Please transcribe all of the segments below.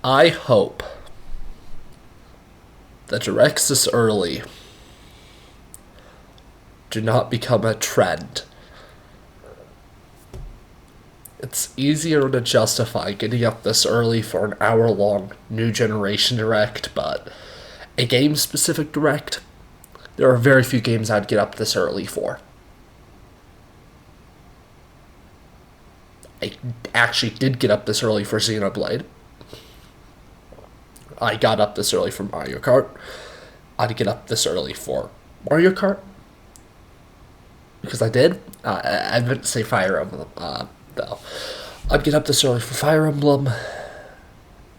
I hope that directs this early do not become a trend. It's easier to justify getting up this early for an hour-long new generation direct, but a game-specific direct, there are very few games I'd get up this early for. I actually did get up this early for Xenoblade. I got up this early for Mario Kart. I'd get up this early for Mario Kart. Because I did. I meant to say Fire Emblem, though. I'd get up this early for Fire Emblem.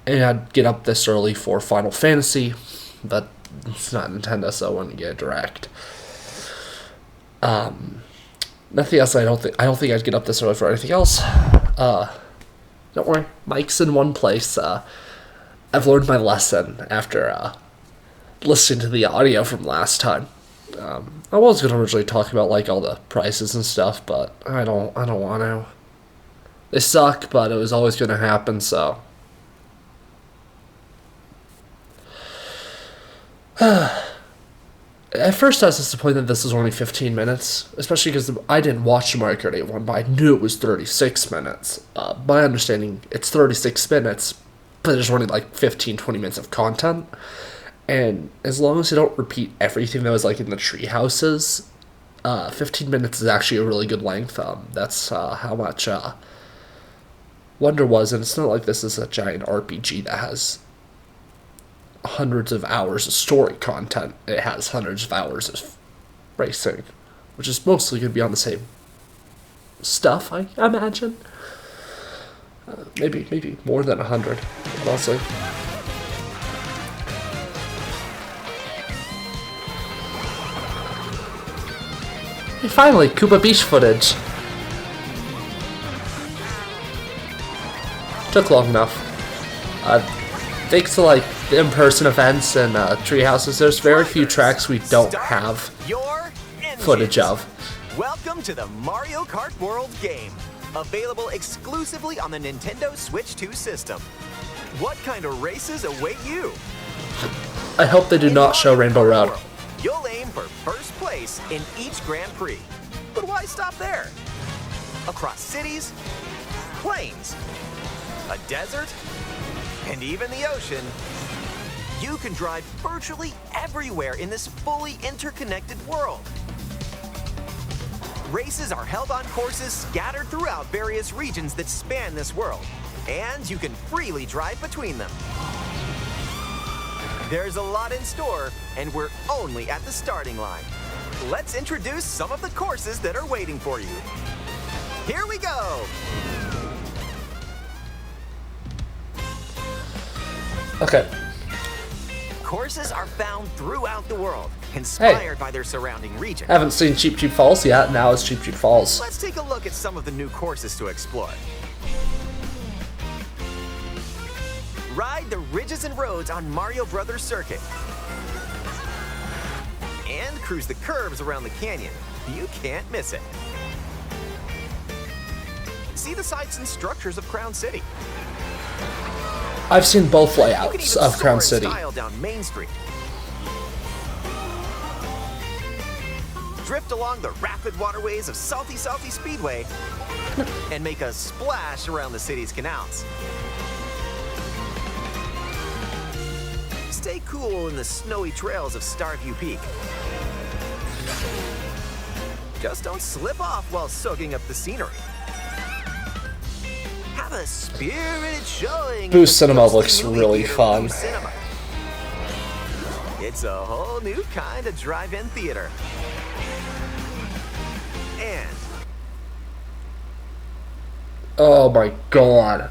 And I'd get up this early for Final Fantasy. But it's not Nintendo, so I wouldn't get a direct. Nothing else. I don't think I'd get up this early for anything else. Don't worry. Mike's in one place. I've learned my lesson after listening to the audio from last time. I was going to originally talk about like all the prices and stuff, but I don't want to. They suck, but it was always going to happen, so. At first I was disappointed this was only 15 minutes, especially because I didn't watch the Mario Kart 8 one, but I knew it was 36 minutes. My understanding, it's 36 minutes, but there's only like 15-20 minutes of content. And as long as they don't repeat everything that was like in the tree houses, 15 minutes is actually a really good length. That's how much Wonder was, and it's not like this is a giant RPG that has hundreds of hours of story content. It has hundreds of hours of racing, which is mostly going to be on the same stuff, I imagine. Maybe more than 100, honestly. Hey, finally, Cuba Beach footage. Took long enough. Thanks to like the in-person events and tree houses, there's very few tracks we don't have footage of. Welcome to the Mario Kart World game, available exclusively on the Nintendo Switch 2 system. What kind of races await you? I hope they do not show Rainbow Road. You'll aim for first place in each Grand Prix. But why stop there? Across cities, plains, a desert, and even the ocean, you can drive virtually everywhere in this fully interconnected world. Races are held on courses scattered throughout various regions that span this world, and you can freely drive between them. There's a lot in store, and we're only at the starting line. Let's introduce some of the courses that are waiting for you. Here we go! Okay. Courses are found throughout the world, inspired by their surrounding region. Haven't seen Cheep Cheep Falls yet, now it's Cheep Cheep Falls. Let's take a look at some of the new courses to explore. Ride the ridges and roads on Mario Brothers Circuit. And cruise the curves around the canyon. You can't miss it. See the sights and structures of Crown City. I've seen both layouts of Crown City. Style down Main Street. Drift along the rapid waterways of Salty Speedway and make a splash around the city's canals. Stay cool in the snowy trails of Starview Peak. Just don't slip off while soaking up the scenery. Have a spirited showing. Boost Cinema looks really fun. It's a whole new kind of drive-in theater. And oh my god.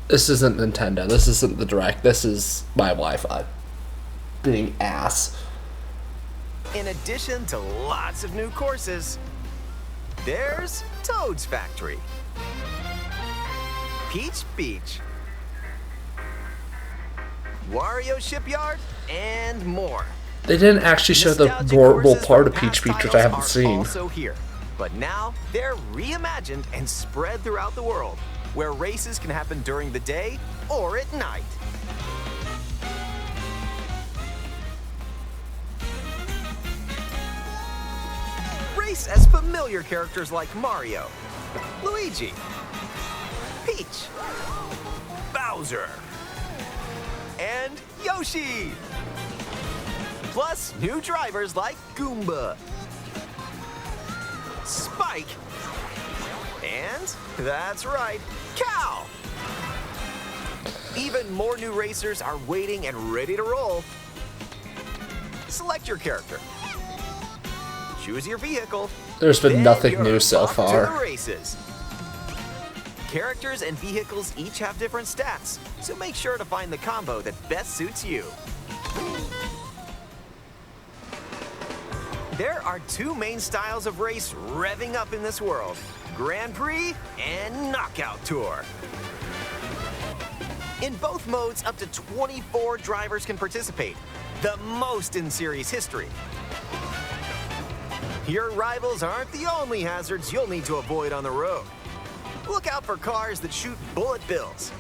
This isn't Nintendo. This isn't the Direct. This is my Wi-Fi being ass. in addition to lots of new courses, there's Toad's Factory, Peach Beach, Wario Shipyard, and more. They didn't actually show the horrible part of Peach Beach, which I haven't seen. Also here, but now they're reimagined and spread throughout the world. where races can happen during the day or at night. Race as familiar characters like Mario, Luigi, Peach, Bowser, and Yoshi. Plus, new drivers like Goomba, Spike, and, that's right, Cow. Even more new racers are waiting and ready to roll. Select your character. Choose your vehicle. There's been then nothing you're new so off to far. the races. Characters and vehicles each have different stats, so make sure to find the combo that best suits you. There are two main styles of race revving up in this world: Grand Prix and Knockout Tour. In both modes, up to 24 drivers can participate, the most in series history. Your rivals aren't the only hazards you'll need to avoid on the road. Look out for cars that shoot bullet bills,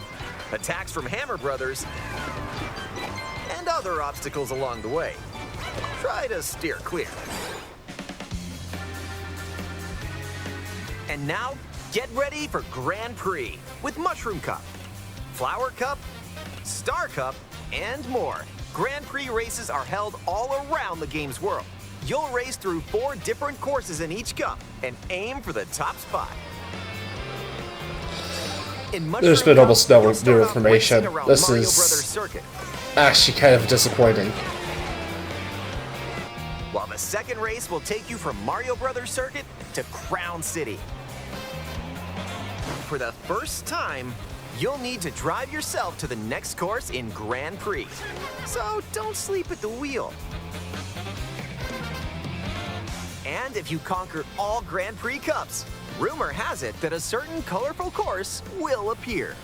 attacks from Hammer Brothers, and other obstacles along the way. Try to steer clear. And now, get ready for Grand Prix with Mushroom Cup, Flower Cup, Star Cup, and more. Grand Prix races are held all around the game's world. You'll race through 4 different courses in each cup and aim for the top spot. There's been almost no new information. This is actually kind of disappointing. While the second race will take you from Mario Brothers Circuit to Crown City. For the first time, you'll need to drive yourself to the next course in Grand Prix. So don't sleep at the wheel. And if you conquer all Grand Prix Cups, rumor has it that a certain colorful course will appear.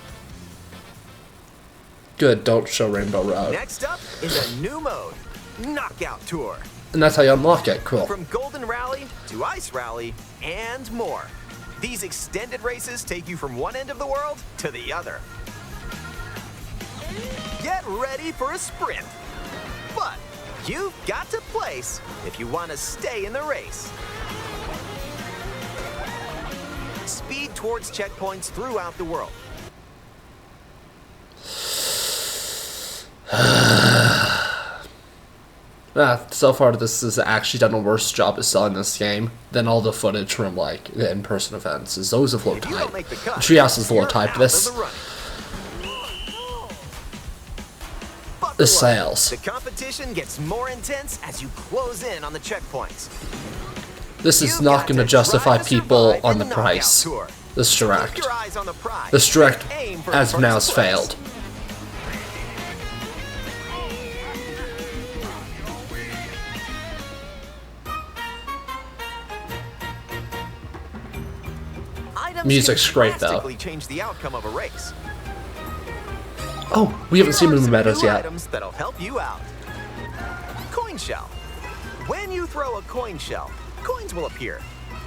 Good, don't show Rainbow Road. Next up is a new mode, Knockout Tour. And that's how you unlock it, cool. From Golden Rally to Ice Rally and more. These extended races take you from one end of the world to the other. Get ready for a sprint. But you've got to place if you want to stay in the race. Speed towards checkpoints throughout the world. So far this has actually done a worse job of selling this game than all the footage from like the in-person events. Is those of low type. Treehouse is low type. This sales. The competition gets more intense as you close in on the checkpoints. This is not going to justify people on the price. This direct. This direct, as of now, has failed. Music's great though. Change the outcome of a race. Oh, we haven't seen the metas yet. Items that'll help you out. Coin shell. When you throw a coin shell, coins will appear.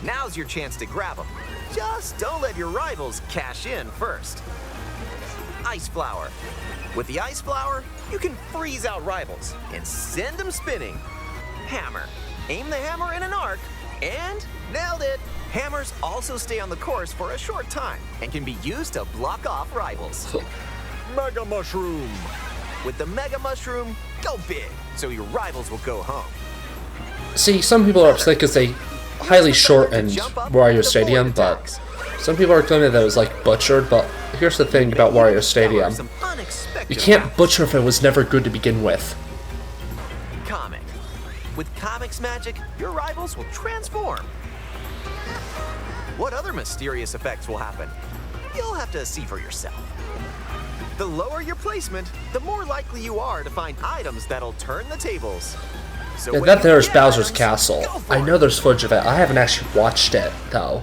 Now's your chance to grab them. Just don't let your rivals cash in first. Ice flower. With the ice flower, you can freeze out rivals and send them spinning. Hammer. Aim the hammer in an arc and nailed it. Hammers also stay on the course for a short time and can be used to block off rivals. Mega Mushroom. With the Mega Mushroom, go big so your rivals will go home. See, some people are upset because they highly shortened Wario Stadium, but some people are claiming that it was like butchered, but here's the thing about Wario Stadium. You can't butcher if it was never good to begin with. Comic. With Comic's magic, your rivals will transform. What other mysterious effects will happen? You'll have to see for yourself. The lower your placement, the more likely you are to find items that'll turn the tables. So Yeah, that there's Bowser's Castle. I know there's footage of it. I haven't actually watched it, though.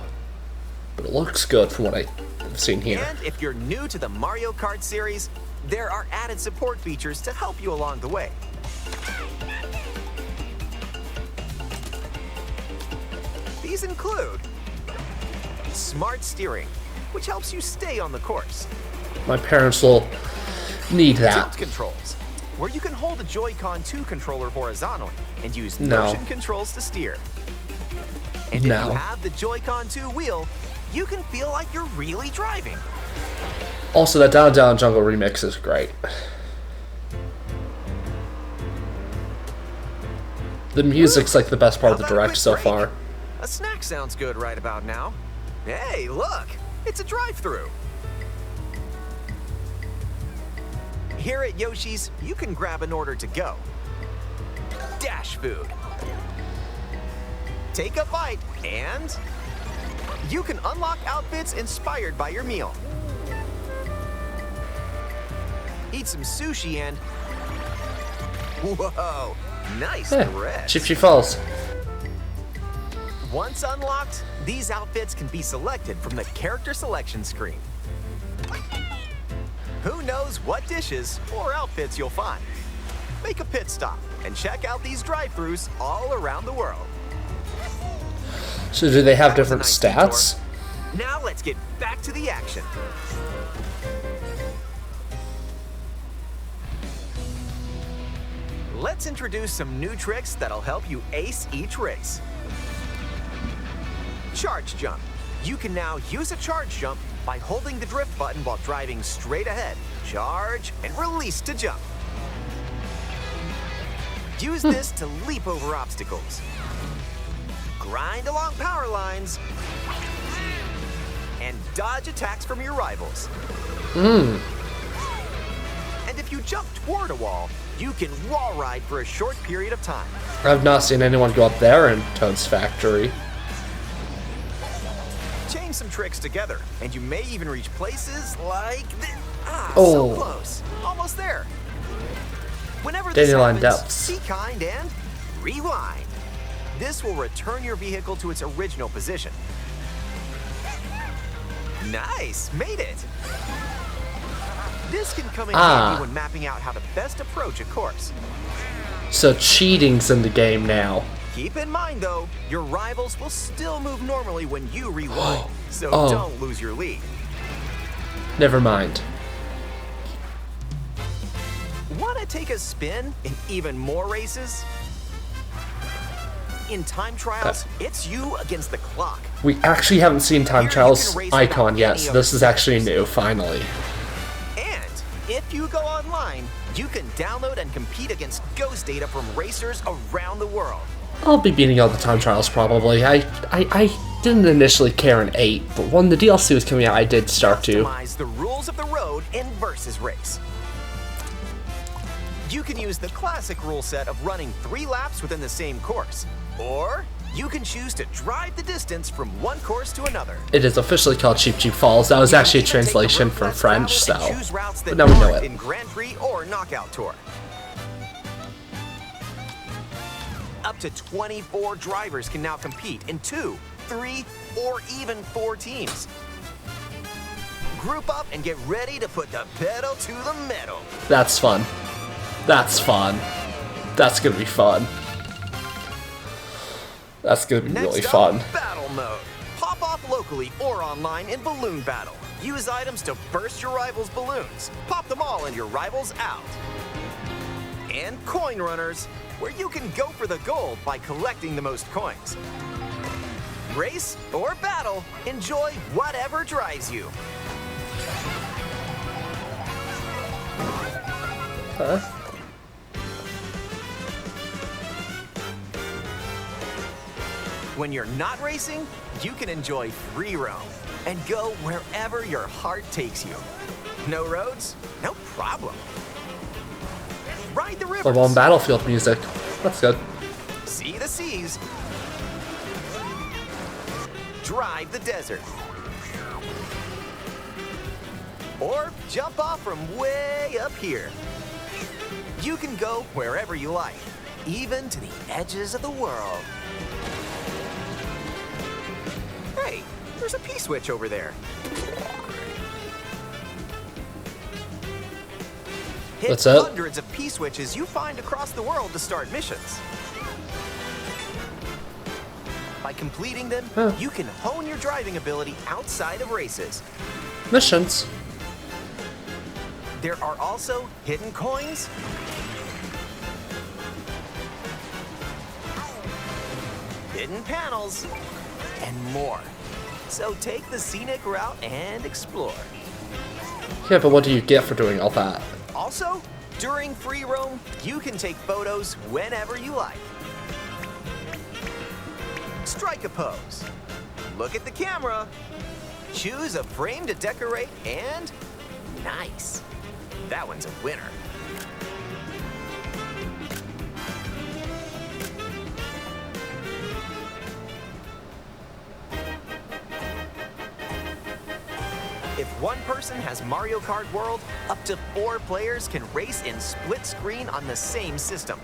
But it looks good from what I've seen here. And if you're new to the Mario Kart series, there are added support features to help you along the way. These include smart steering, which helps you stay on the course. My parents will need that. Tilt controls, where you can hold a Joy-Con 2 controller horizontally and use No. motion controls to steer. And No. if you have the Joy-Con 2 wheel, you can feel like you're really driving. Also, that Down Down Jungle remix is great. The music's like the best part of the How about a direct quick so break? far. A snack sounds good right about now. Hey, look, it's a drive-thru. Here at Yoshi's, you can grab an order to go. Dash food. Take a bite, and you can unlock outfits inspired by your meal. Eat some sushi and... Whoa, nice dress. Chip Chip Falls. Once unlocked, these outfits can be selected from the character selection screen. Who knows what dishes or outfits you'll find? Make a pit stop and check out these drive-thrus all around the world. So do they have That was a different nice stats? detour. Now let's get back to the action. Let's introduce some new tricks that'll help you ace each race. Charge jump. You can now use a charge jump by holding the drift button while driving straight ahead. Charge and release to jump. Use this to leap over obstacles. Grind along power lines. And dodge attacks from your rivals. And if you jump toward a wall, you can wall ride for a short period of time. I've not seen anyone go up there in Toad's Factory. Chain some tricks together, and you may even reach places like this. So Oh. close. Almost there. Whenever this Dandelion happens, depths. be kind and rewind. This will return your vehicle to its original position. Nice, made it. This can come in handy when mapping out how to best approach a course. So cheating's in the game now. Keep in mind, though, your rivals will still move normally when you rewind, so Oh. don't lose your lead. Never mind. Want to take a spin in even more races? In time trials, it's you against the clock. We actually haven't seen Time Here you Trials can race icon without yet, any so other this is actually stickers. new, finally. And if you go online, you can download and compete against ghost data from racers around the world. I'll be beating all the Time Trials probably. I didn't initially care in 8, but when the DLC was coming out, I did start to. Customize the rules of the road in Versus Race. You can use the classic rule set of running 3 laps within the same course. Or you can choose to drive the distance from one course to another. It is officially called Cheap Cheap Falls. That was You can actually a even take the translation route from less French, so. traveled and choose routes that But now we know aren't it. in Grand Prix or Knockout Tour. Up to 24 drivers can now compete in 2, 3, or even 4 teams. Group up and get ready to put the pedal to the metal. That's fun. That's fun. That's gonna be fun. That's gonna be really Next fun. up, battle mode. Pop off locally or online in balloon battle. Use items to burst your rivals' balloons. Pop them all and your rivals out. And coin runners, where you can go for the gold by collecting the most coins. Race or battle, enjoy whatever drives you. Huh? When you're not racing, you can enjoy free roam and go wherever your heart takes you. No roads? No problem. Ride the rivers. Level 1 Battlefield music. That's good. See the seas. Drive the desert. Or jump off from way up here. You can go wherever you like, even to the edges of the world. Hey, there's a P-switch over there. Hit That's it? hundreds of P-switches you find across the world to start missions. By completing them, Huh. you can hone your driving ability outside of races. Missions. There are also hidden coins, hidden panels, and more. So take the scenic route and explore. Yeah, but what do you get for doing all that? Also, during free roam, you can take photos whenever you like. Strike a pose. Look at the camera. Choose a frame to decorate, and nice. That one's a winner. If one person has Mario Kart World, up to 4 players can race in split screen on the same system.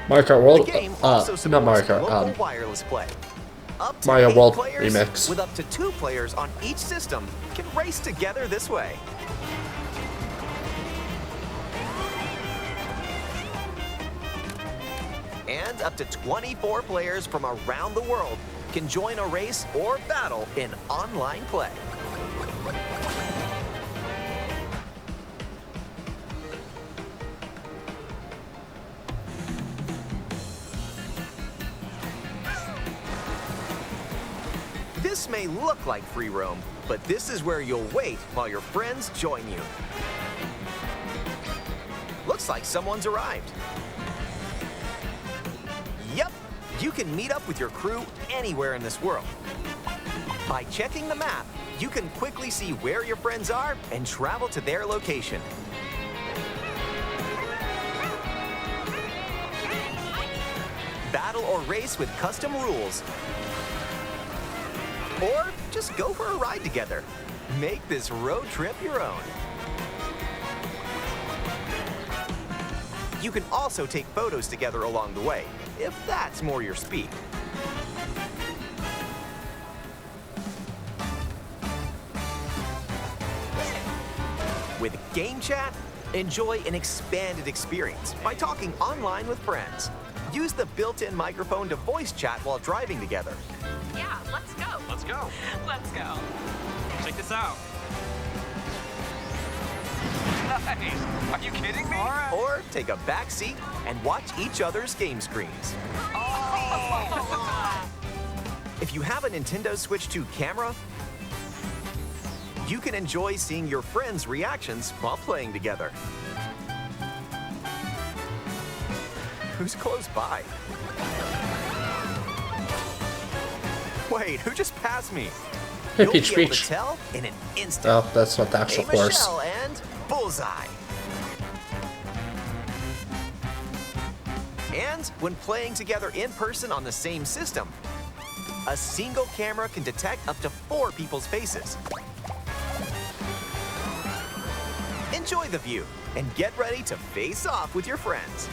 Mario Kart The World? game also Not Mario supports Kart. local wireless play. Up to Mario 8 World players Remix. with up to 2 players on each system can race together this way. And up to 24 players from around the world can join a race or battle in online play. This may look like free roam, but this is where you'll wait while your friends join you. Looks like someone's arrived. Yep, you can meet up with your crew anywhere in this world. By checking the map, you can quickly see where your friends are and travel to their location. Battle or race with custom rules. Or just go for a ride together. Make this road trip your own. You can also take photos together along the way, if that's more your speed. With Game Chat, enjoy an expanded experience by talking online with friends. Use the built-in microphone to voice chat while driving together. Yeah, let's go. Let's go. Let's go. Check this out. Nice. Are you kidding me? All right. Or take a back seat and watch each other's game screens. If you have a Nintendo Switch 2 camera, you can enjoy seeing your friends' reactions while playing together. Who's close by? Wait, who just passed me? Hey, You'll Peach be able Peach. to tell in an instant. Oh, that's not the actual Hey, course. Michelle and bullseye. And when playing together in person on the same system, a single camera can detect up to 4 people's faces. Enjoy the view and get ready to face off with your friends.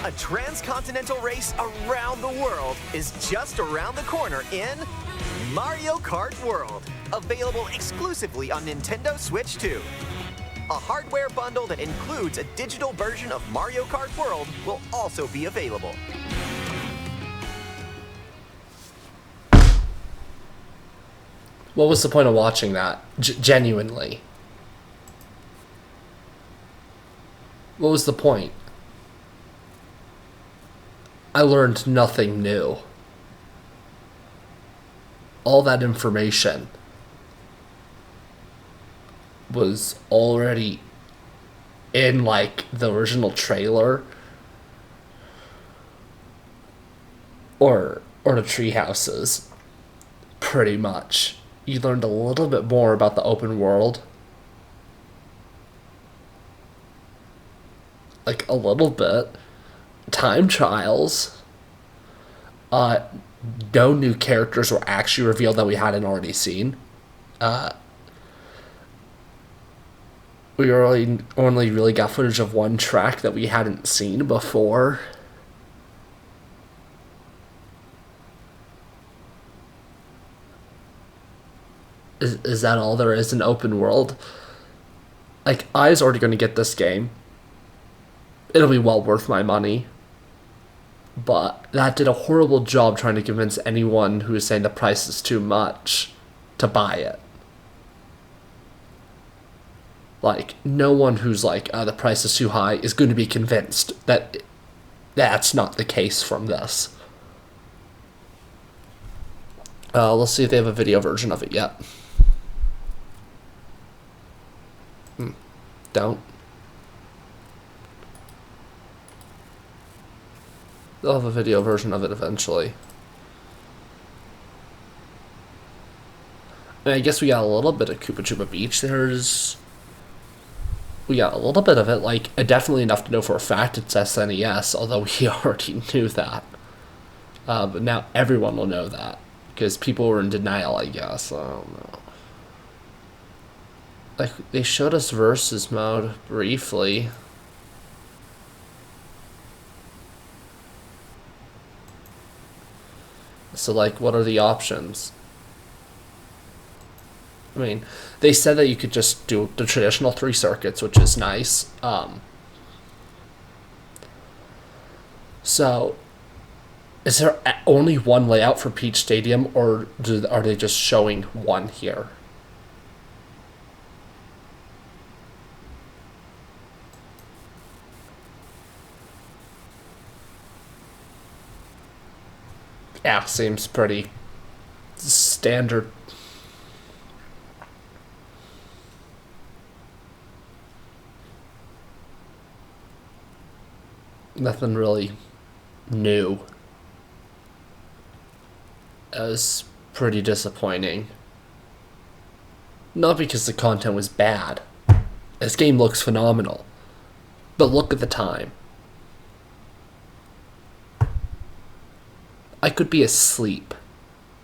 A transcontinental race around the world is just around the corner in Mario Kart World, available exclusively on Nintendo Switch 2. A hardware bundle that includes a digital version of Mario Kart World will also be available. What was the point of watching that? Genuinely. What was the point? I learned nothing new. All that information was already in, like, the original trailer or the tree houses, pretty much. You learned a little bit more about the open world, like a little bit. Time trials. No new characters were actually revealed that we hadn't already seen. We only really got footage of one track that we hadn't seen before. Is that all there is in open world? Like, I's already going to get this game. It'll be well worth my money. But that did a horrible job trying to convince anyone who is saying the price is too much to buy it. Like, no one who's like, the price is too high is going to be convinced that that's not the case from this. Let's see if they have a video version of it yet. Don't. They'll have a video version of it eventually. And I guess we got a little bit of Koopa Troopa Beach. We got a little bit of it, like, definitely enough to know for a fact it's SNES, although we already knew that. But now everyone will know that, because people were in denial, I guess. I don't know. Like, they showed us versus mode briefly. So, like, what are the options? I mean, they said that you could just do the traditional 3 circuits, which is nice. So, is there only one layout for Peach Stadium, or are they just showing one here? Yeah, seems pretty standard. Nothing really new. It was pretty disappointing. Not because the content was bad. This game looks phenomenal. But look at the time. I could be asleep.